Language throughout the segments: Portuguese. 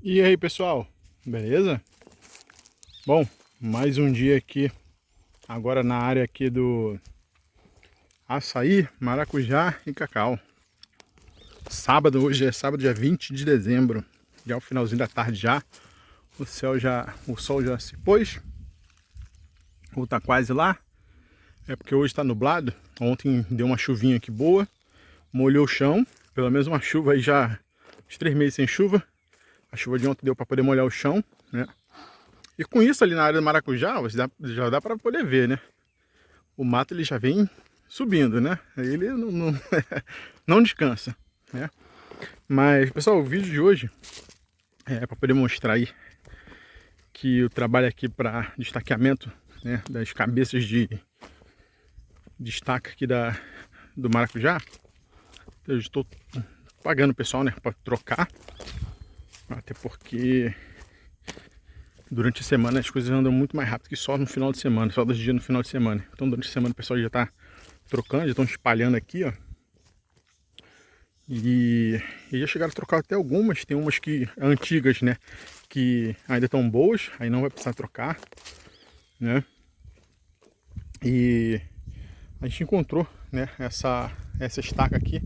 E aí, pessoal, beleza? Bom, mais um dia aqui, agora na área aqui do açaí, maracujá e cacau. Sábado, hoje é sábado, dia 20 de dezembro, já é o finalzinho da tarde já. O sol já se pôs, ou tá quase lá. É porque hoje tá nublado. Ontem deu uma chuvinha aqui boa, molhou o chão, pelo menos uma chuva aí já, uns 3 meses sem chuva. A chuva de ontem deu para poder molhar o chão, né? E com isso ali na área do maracujá, já dá para poder ver, né? O mato ele já vem subindo, né? Ele não descansa, né? Mas, pessoal, o vídeo de hoje é para poder mostrar aí que o trabalho aqui para destaqueamento, né, das cabeças de destaque aqui do maracujá. Eu estou pagando o pessoal, né, para trocar, até porque durante a semana as coisas andam muito mais rápido que só no final de semana, só 2 dias no final de semana. Então durante a semana o pessoal já está trocando, já estão espalhando aqui, ó. E já chegaram a trocar até algumas, tem umas que antigas, né, que ainda estão boas, aí não vai precisar trocar, né. E a gente encontrou, né, essa estaca aqui,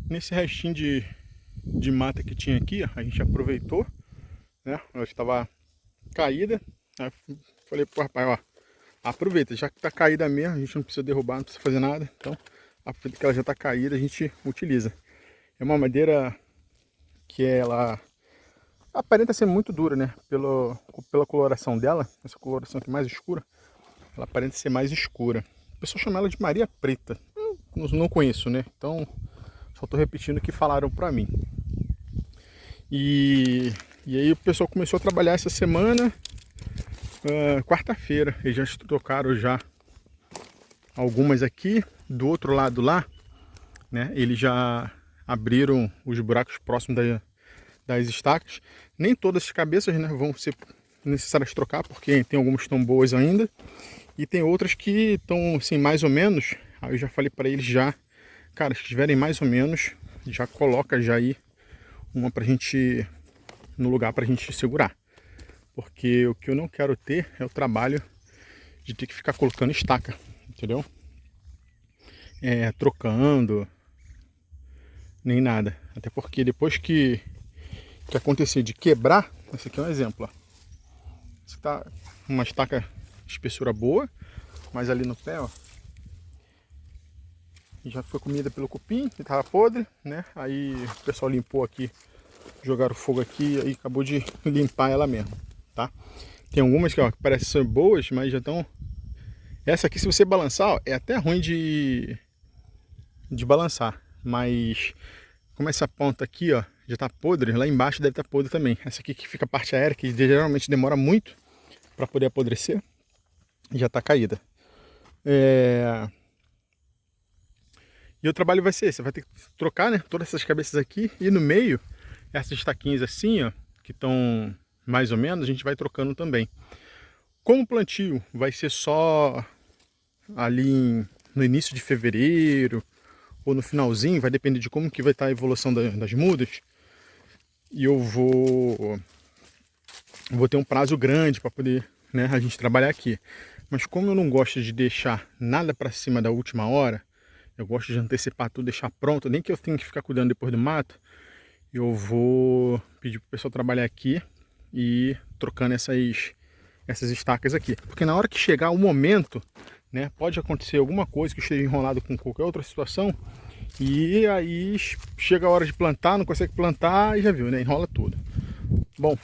nesse restinho de mata que tinha aqui, ó, a gente aproveitou, né, ela estava caída. Aí falei pro rapaz, ó, aproveita, já que tá caída mesmo, a gente não precisa derrubar, não precisa fazer nada, então aproveita que ela já tá caída, a gente utiliza. É uma madeira que ela aparenta ser muito dura, né, pela coloração dela, essa coloração aqui mais escura, ela aparenta ser mais escura. O pessoal chama ela de Maria Preta, não conheço, né, então só tô repetindo o que falaram pra mim. E aí o pessoal começou a trabalhar essa semana. Quarta-feira, eles já trocaram já algumas aqui. Do outro lado lá, né, eles já abriram os buracos próximos das estacas. Nem todas as cabeças, né, vão ser necessárias trocar, porque tem algumas que estão boas ainda. E tem outras que estão assim, mais ou menos. Aí eu já falei para eles já, cara, se tiverem mais ou menos, já coloca já aí uma pra gente, no lugar pra gente segurar. Porque o que eu não quero ter é o trabalho de ter que ficar colocando estaca, entendeu? Trocando, nem nada. Até porque depois que acontecer de quebrar, esse aqui é um exemplo, ó. Esse tá uma estaca de espessura boa, mas ali no pé, ó, já foi comida pelo cupim, que tava podre, né? Aí o pessoal limpou aqui, jogaram fogo aqui e acabou de limpar ela mesmo, tá? Tem algumas que, ó, que parecem ser boas, mas já estão... Essa aqui, se você balançar, ó, é até ruim de balançar. Mas como essa ponta aqui, ó, já tá podre, lá embaixo deve estar podre também. Essa aqui que fica a parte aérea, que geralmente demora muito para poder apodrecer, já tá caída. E o trabalho vai ser esse, você vai ter que trocar, né, todas essas cabeças aqui. E no meio, essas estaquinhas assim, ó, que estão mais ou menos, a gente vai trocando também. Como o plantio vai ser só ali no início de fevereiro ou no finalzinho, vai depender de como que vai estar a evolução das mudas. E eu vou ter um prazo grande para poder, né, a gente trabalhar aqui. Mas como eu não gosto de deixar nada para cima da última hora, eu gosto de antecipar tudo, deixar pronto, nem que eu tenha que ficar cuidando depois do mato, eu vou pedir para o pessoal trabalhar aqui e trocando essas estacas aqui. Porque na hora que chegar o momento, né, pode acontecer alguma coisa que esteja enrolado com qualquer outra situação, e aí chega a hora de plantar, não consegue plantar e já viu, né, enrola tudo. Bom,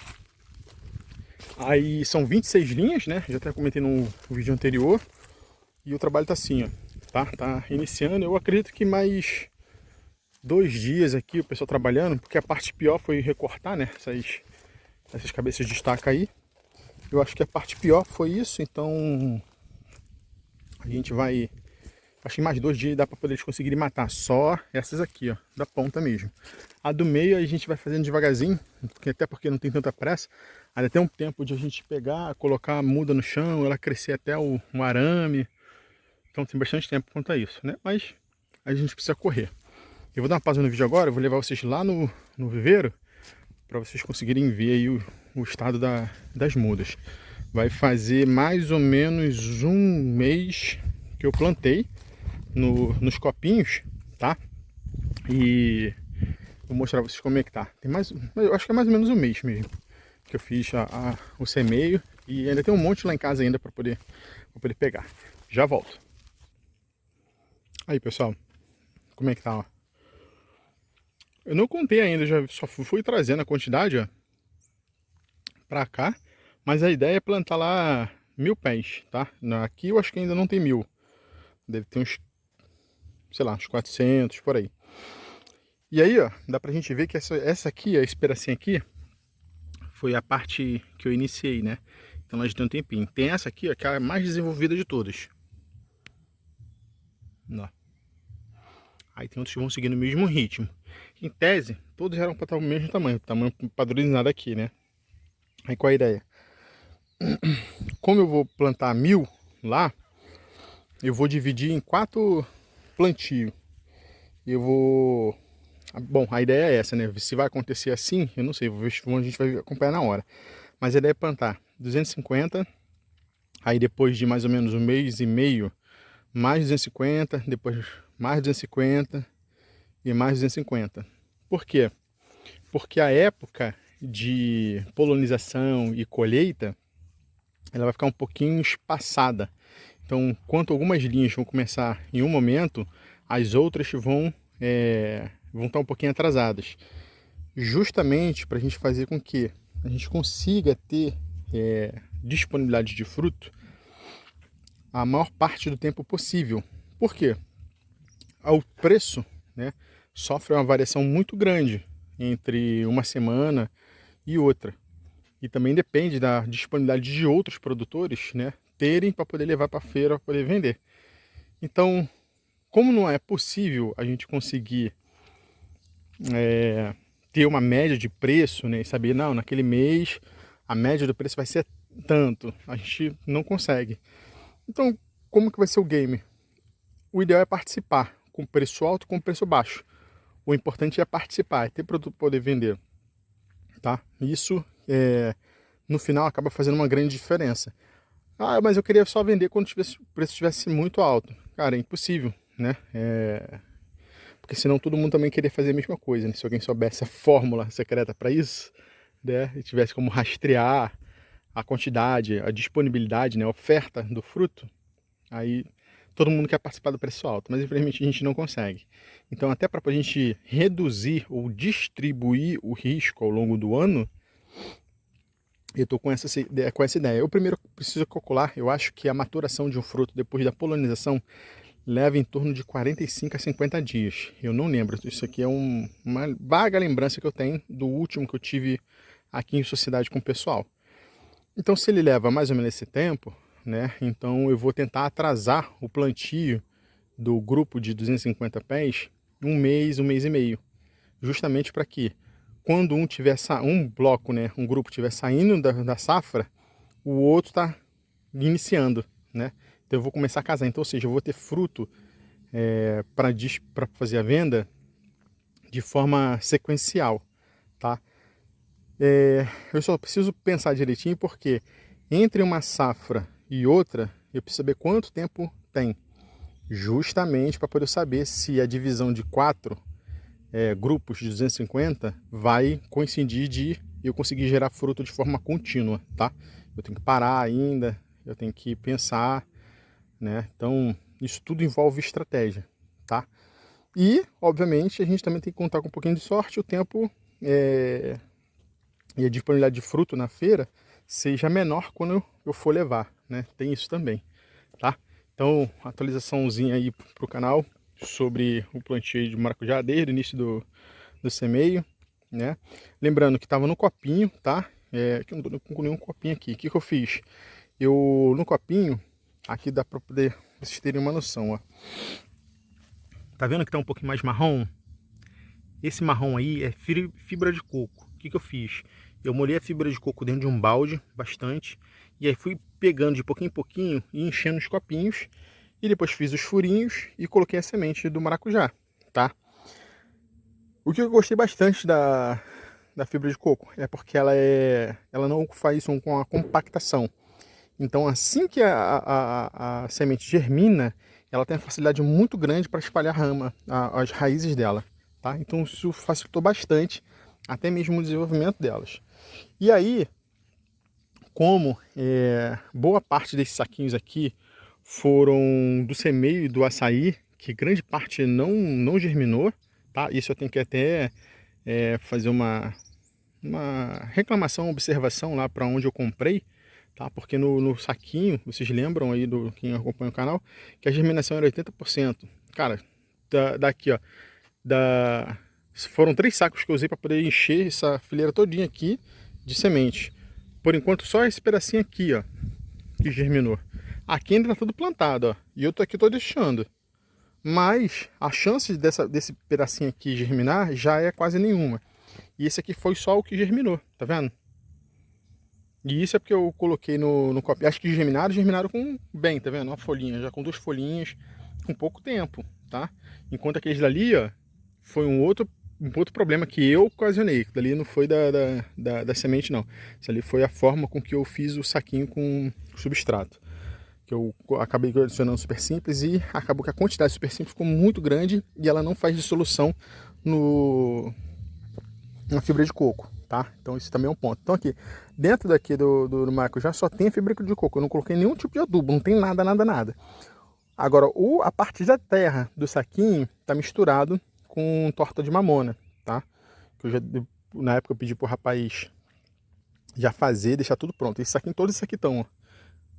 aí são 26 linhas, né, já até comentei no vídeo anterior, e o trabalho tá assim, ó, tá iniciando. Eu acredito que mais 2 dias aqui o pessoal trabalhando, porque a parte pior foi recortar, né, essas cabeças de estaca aí. Eu acho que a parte pior foi isso, então a gente vai... Acho que mais 2 dias dá para poder eles conseguirem matar. Só essas aqui, ó, da ponta mesmo. A do meio a gente vai fazendo devagarzinho, até porque não tem tanta pressa. Ainda tem um tempo de a gente pegar, colocar a muda no chão, ela crescer até um arame. Então tem bastante tempo quanto a isso, né? Mas a gente precisa correr. Eu vou dar uma pausa no vídeo agora, eu vou levar vocês lá no viveiro para vocês conseguirem ver aí o estado das mudas. Vai fazer mais ou menos um mês que eu plantei nos copinhos, tá? E vou mostrar pra vocês como é que tá. Eu acho que é mais ou menos um mês mesmo que eu fiz o semeio, e ainda tem um monte lá em casa ainda para poder pegar. Já volto. Aí, pessoal, como é que tá, ó? Eu não contei ainda, já só fui trazendo a quantidade, ó, pra cá, mas a ideia é plantar lá 1000 pés, tá? Aqui eu acho que ainda não tem 1000. Deve ter uns, sei lá, uns 400 por aí. E aí, ó, dá pra gente ver que essa aqui, esse pedacinho aqui, foi a parte que eu iniciei, né? Então ela já tem um tempinho. Tem essa aqui, ó, que é a mais desenvolvida de todas. Ó. Aí tem outros que vão seguir no mesmo ritmo. Em tese, todos eram para estar o mesmo tamanho padronizado aqui, né? Aí qual a ideia? Como eu vou plantar 1000 lá, eu vou dividir em 4 plantios. Eu vou... Bom, a ideia é essa, né? Se vai acontecer assim, eu não sei, vou ver se a gente vai acompanhar na hora. Mas a ideia é plantar 250, aí depois de mais ou menos um mês e meio, mais 250, depois mais 250 e mais 250. Por quê? Porque a época de polinização e colheita, ela vai ficar um pouquinho espaçada. Então, enquanto algumas linhas vão começar em um momento, as outras vão estar um pouquinho atrasadas. Justamente para a gente fazer com que a gente consiga ter disponibilidade de fruto a maior parte do tempo possível. Por quê? O preço, né, sofre uma variação muito grande entre uma semana e outra. E também depende da disponibilidade de outros produtores, né, terem para poder levar para a feira, para poder vender. Então, como não é possível a gente conseguir ter uma média de preço, né, e saber, não, naquele mês a média do preço vai ser tanto, a gente não consegue. Então, como que vai ser o game? O ideal é participar, com preço alto, com preço baixo. O importante é participar, é ter produto para poder vender, tá? Isso, no final, acaba fazendo uma grande diferença. Ah, mas eu queria só vender quando o preço estivesse muito alto. Cara, é impossível, né? Porque senão todo mundo também queria fazer a mesma coisa, né? Se alguém soubesse a fórmula secreta para isso, né? E tivesse como rastrear a quantidade, a disponibilidade, né? A oferta do fruto, aí todo mundo quer participar do preço alto, mas infelizmente a gente não consegue. Então, até para a gente reduzir ou distribuir o risco ao longo do ano, eu estou com essa ideia. Eu primeiro preciso calcular, eu acho que a maturação de um fruto depois da polinização leva em torno de 45 a 50 dias. Eu não lembro, isso aqui é uma vaga lembrança que eu tenho do último que eu tive aqui em sociedade com o pessoal. Então, se ele leva mais ou menos esse tempo, né, então eu vou tentar atrasar o plantio do grupo de 250 pés um mês e meio, justamente para que quando um bloco, né, um grupo estiver saindo da safra, o outro está iniciando, né? Então eu vou começar a casar. Então, ou seja, eu vou ter fruto para fazer a venda de forma sequencial, tá? Eu só preciso pensar direitinho porque entre uma safra e outra, eu preciso saber quanto tempo tem, justamente para poder saber se a divisão de 4 grupos de 250 vai coincidir de eu conseguir gerar fruto de forma contínua, tá? Eu tenho que parar ainda, eu tenho que pensar, né? Então, isso tudo envolve estratégia, tá? E, obviamente, a gente também tem que contar com um pouquinho de sorte, o tempo e a disponibilidade de fruto na feira seja menor quando eu for levar, né? Tem isso também, tá? Então, atualizaçãozinha aí pro canal sobre o plantio de maracujá desde o início do semeio, né? Lembrando que estava no copinho, tá? Que eu não tô com nenhum copinho aqui. O que eu fiz? No copinho, aqui dá para poder vocês terem uma noção, ó. Tá vendo que tá um pouquinho mais marrom? Esse marrom aí é fibra de coco. O que eu fiz? Eu molhei a fibra de coco dentro de um balde, bastante, e aí fui pegando de pouquinho em pouquinho e enchendo os copinhos, e depois fiz os furinhos e coloquei a semente do maracujá, tá? O que eu gostei bastante da fibra de coco? É porque ela não faz isso com a compactação. Então, assim que a semente germina, ela tem uma facilidade muito grande para espalhar as raízes dela, tá? Então, isso facilitou bastante, até mesmo o desenvolvimento delas. E aí, como boa parte desses saquinhos aqui foram do semeio do açaí, que grande parte não germinou, tá? Isso eu tenho que até fazer uma reclamação, observação lá para onde eu comprei, tá? Porque no saquinho, vocês lembram aí do quem acompanha o canal, que a germinação era 80%. Cara, daqui ó, foram 3 sacos que eu usei para poder encher essa fileira todinha aqui de semente. Por enquanto só esse pedacinho aqui, ó, que germinou. Aqui ainda tá tudo plantado, ó, e eu tô deixando. Mas a chance desse pedacinho aqui germinar já é quase nenhuma. E esse aqui foi só o que germinou, tá vendo? E isso é porque eu coloquei no copinho. Acho que germinaram com bem, tá vendo? Uma folhinha, já com 2 folhinhas, com pouco tempo, tá? Enquanto aqueles dali, ó, foi um outro problema que eu ocasionei. Dali não foi da semente, não. Isso ali foi a forma com que eu fiz o saquinho com substrato. Que eu acabei adicionando super simples e acabou que a quantidade de super simples ficou muito grande e ela não faz dissolução na fibra de coco, tá? Então isso também é um ponto. Então aqui, dentro daqui do maracujá só tem a fibra de coco. Eu não coloquei nenhum tipo de adubo, não tem nada. Agora, a parte da terra do saquinho tá misturado com torta de mamona, tá? Que na época eu pedi pro rapaz já fazer, deixar tudo pronto. Esse saquinho, todos esses aqui estão, ó,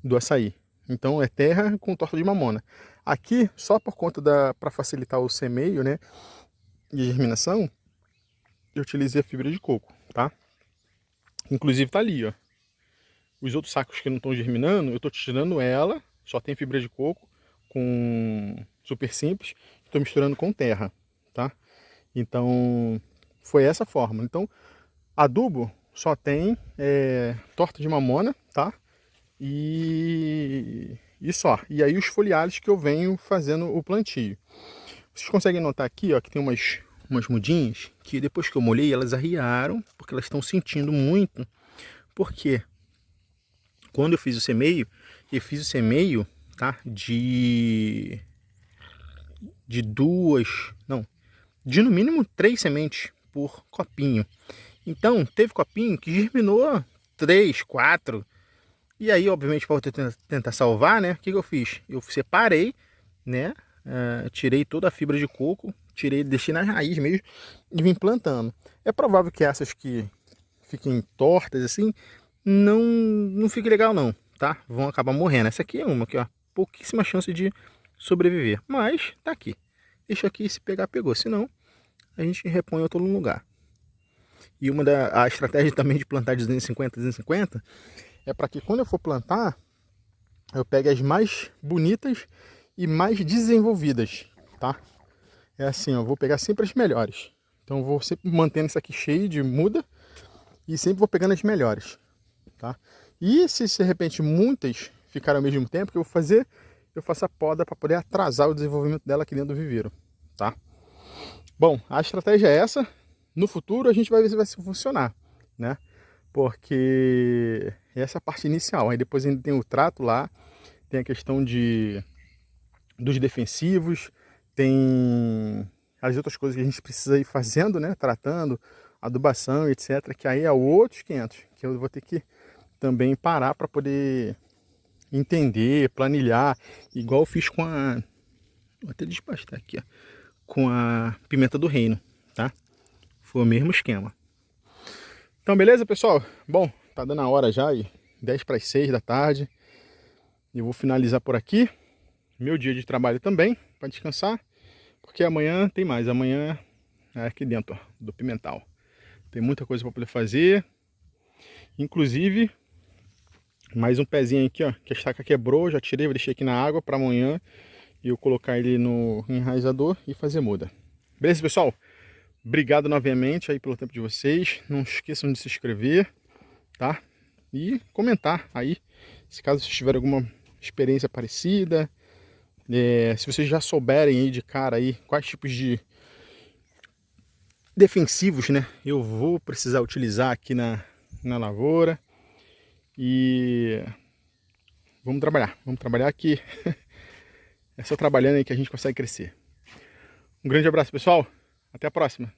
do açaí. Então é terra com torta de mamona. Aqui, só por conta para facilitar o semeio, né, de germinação, eu utilizei a fibra de coco, tá? Inclusive tá ali, ó. Os outros sacos que não estão germinando, eu tô tirando ela, só tem fibra de coco com super simples, estou misturando com terra, tá? Então foi essa forma. Então adubo só tem torta de mamona, tá? E só. E aí os folhares que eu venho fazendo o plantio. Vocês conseguem notar aqui, ó, que tem umas mudinhas que depois que eu molhei elas arriaram, porque elas estão sentindo muito. Porque quando eu fiz o semeio, tá, de no mínimo 3 sementes por copinho. Então teve copinho que germinou 3, 4. E aí, obviamente, para tentar salvar, né? O que eu fiz? Eu separei, né? Tirei toda a fibra de coco, deixei na raiz mesmo e vim plantando. É provável que essas que fiquem tortas assim, não fique legal não, tá? Vão acabar morrendo. Essa aqui é uma que, ó, pouquíssima chance de sobreviver, mas tá aqui. Deixa aqui, se pegar, pegou. Se não, a gente repõe outro lugar. E a estratégia também de plantar de 250 é para que quando eu for plantar, eu pegue as mais bonitas e mais desenvolvidas, tá? É assim, eu vou pegar sempre as melhores. Então eu vou sempre mantendo isso aqui cheio de muda e sempre vou pegando as melhores, tá? E se de repente muitas ficarem ao mesmo tempo, o que eu vou fazer? Eu faço a poda para poder atrasar o desenvolvimento dela aqui dentro do viveiro, tá? Bom, a estratégia é essa. No futuro a gente vai ver se vai funcionar, né? Porque essa é a parte inicial. Aí depois ainda tem o trato lá, tem a questão dos defensivos, tem as outras coisas que a gente precisa ir fazendo, né? Tratando, adubação, etc. Que aí é outros 500, que eu vou ter que também parar para poder entender, planilhar, igual eu fiz com vou até despastar aqui, ó, com a pimenta do reino, tá? Foi o mesmo esquema. Então, beleza, pessoal? Bom, tá dando a hora já, 10 para as 6 da tarde. Eu vou finalizar por aqui. Meu dia de trabalho também, para descansar. Porque amanhã tem mais. Amanhã é aqui dentro, ó, do pimental. Tem muita coisa para poder fazer. Inclusive, mais um pezinho aqui, ó, que a estaca quebrou. Já tirei, vou deixar aqui na água para amanhã. E eu colocar ele no enraizador e fazer muda. Beleza, pessoal? Obrigado novamente aí pelo tempo de vocês. Não esqueçam de se inscrever, tá? E comentar aí, se caso vocês tiverem alguma experiência parecida. Se vocês já souberem aí de cara aí quais tipos defensivos, né? Eu vou precisar utilizar aqui na lavoura. E vamos trabalhar que é só trabalhando aí que a gente consegue crescer. Um grande abraço, pessoal, até a próxima.